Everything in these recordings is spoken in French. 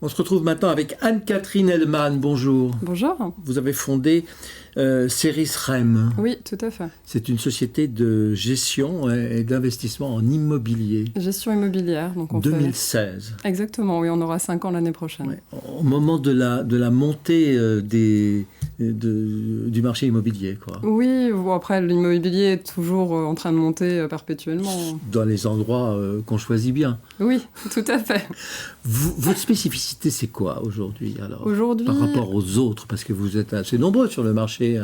On se retrouve maintenant avec Anne-Catherine Hellman. Bonjour. Bonjour. Vous avez fondé Ceris REM. Oui, tout à fait. C'est une société de gestion et d'investissement en immobilier. Gestion immobilière. Donc on 2016. fait... Exactement, oui, on aura 5 ans l'année prochaine. Ouais. Au moment de la montée du marché immobilier, quoi. Oui, bon, après l'immobilier est toujours en train de monter perpétuellement. Dans les endroits qu'on choisit bien. Oui, tout à fait. Votre spécificité, c'est quoi aujourd'hui, alors, aujourd'hui, par rapport aux autres? Parce que vous êtes assez nombreux sur le marché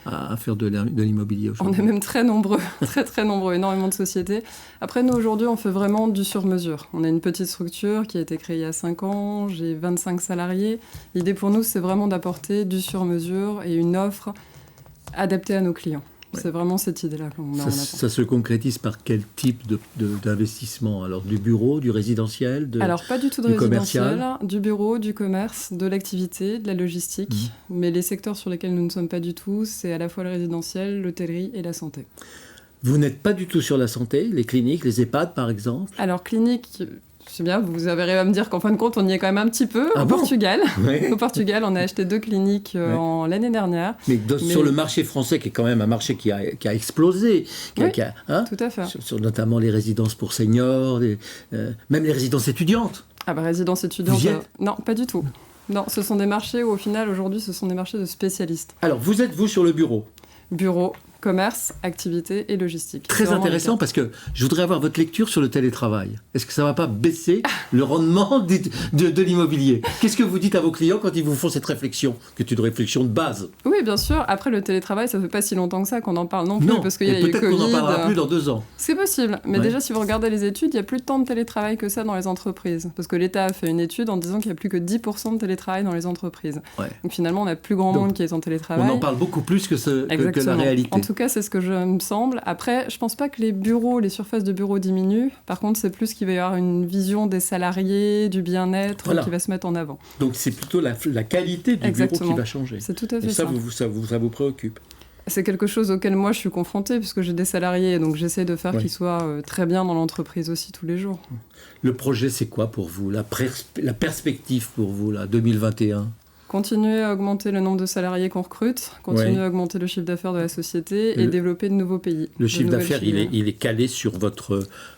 à faire de l'immobilier aujourd'hui. On est même très nombreux, très nombreux, énormément de sociétés. Après, nous, aujourd'hui, on fait vraiment du sur-mesure. On a une petite structure qui a été créée il y a 5 ans, j'ai 25 salariés. L'idée pour nous, c'est vraiment d'apporter du sur-mesure et une offre adaptée à nos clients. Ouais. C'est vraiment cette idée-là qu'on met en avant. Ça se concrétise par quel type d'investissement? Alors, du bureau, du résidentiel, Alors, pas du tout de résidentiel, du bureau, du commerce, de l'activité, de la logistique. Mais les secteurs sur lesquels nous ne sommes pas du tout, c'est à la fois le résidentiel, l'hôtellerie et la santé. Vous n'êtes pas du tout sur la santé, les cliniques, les EHPAD, par exemple? Alors, clinique... C'est bien, vous avez arrivé à me dire qu'en fin de compte, on y est quand même un petit peu. Ah au bon? Portugal. Oui. Au Portugal, on a acheté 2 cliniques l'année dernière. Mais sur le marché français, qui est quand même un marché qui a explosé. Tout à fait. Sur notamment les résidences pour seniors, même les résidences étudiantes. Ah bah, résidences étudiantes, vous y êtes? Non, pas du tout. Non, ce sont des marchés où, au final, aujourd'hui, ce sont des marchés de spécialistes. Alors, vous êtes, vous, sur le bureau? Bureau, commerce, activité et logistique. Très intéressant parce que je voudrais avoir votre lecture sur le télétravail. Est-ce que ça ne va pas baisser le rendement de l'immobilier? Qu'est-ce que vous dites à vos clients quand ils vous font cette réflexion, qui est une réflexion de base? Oui, bien sûr. Après, le télétravail, ça ne fait pas si longtemps que ça qu'on en parle non plus. Non, parce qu'il y a eu peut-être Covid. qu'on n'en parlera plus dans 2 ans. C'est possible. Mais déjà, si vous regardez les études, il n'y a plus tant de télétravail que ça dans les entreprises. Parce que l'État a fait une étude en disant qu'il n'y a plus que 10% de télétravail dans les entreprises. Ouais. Donc finalement, on a plus grand monde qui est en télétravail. On en parle beaucoup plus que la réalité. En tout cas, c'est ce que me semble. Après, je pense pas que les surfaces de bureaux diminuent. Par contre, c'est plus qu'il va y avoir une vision des salariés, du bien-être qui va se mettre en avant. Donc c'est plutôt la qualité du bureau qui va changer. C'est tout à fait ça. Et ça vous préoccupe? C'est quelque chose auquel moi je suis confrontée puisque j'ai des salariés, donc j'essaie de faire qu'ils soient très bien dans l'entreprise aussi tous les jours. Le projet, c'est quoi pour vous? La perspective pour vous, là, 2021? Continuer à augmenter le nombre de salariés qu'on recrute, continuer à augmenter le chiffre d'affaires de la société et développer de nouveaux pays. Le chiffre d'affaires, il est calé sur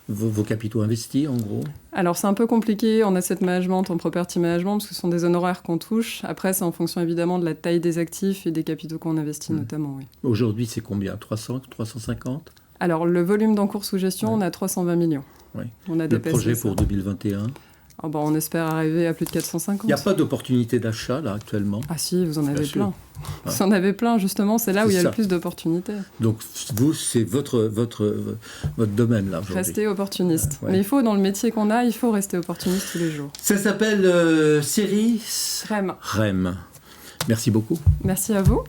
vos capitaux investis, en gros? Alors, c'est un peu compliqué en asset management, en property management, parce que ce sont des honoraires qu'on touche. Après, c'est en fonction évidemment de la taille des actifs et des capitaux qu'on investit notamment. Oui. Aujourd'hui, c'est combien? 300, 350? Alors, le volume d'encours sous gestion, on a 320 millions. Oui. On a le projet pour 2021? On espère arriver à plus de 450. Il n'y a pas d'opportunité d'achat, là, actuellement? Ah si, vous en avez plein. Vous en avez plein, justement. C'est là où il y a le plus d'opportunités. Donc, vous, c'est votre domaine, là, aujourd'hui. Rester opportuniste. Mais il faut, dans le métier qu'on a, il faut rester opportuniste tous les jours. Ça s'appelle Ceris REM. REM. Merci beaucoup. Merci à vous.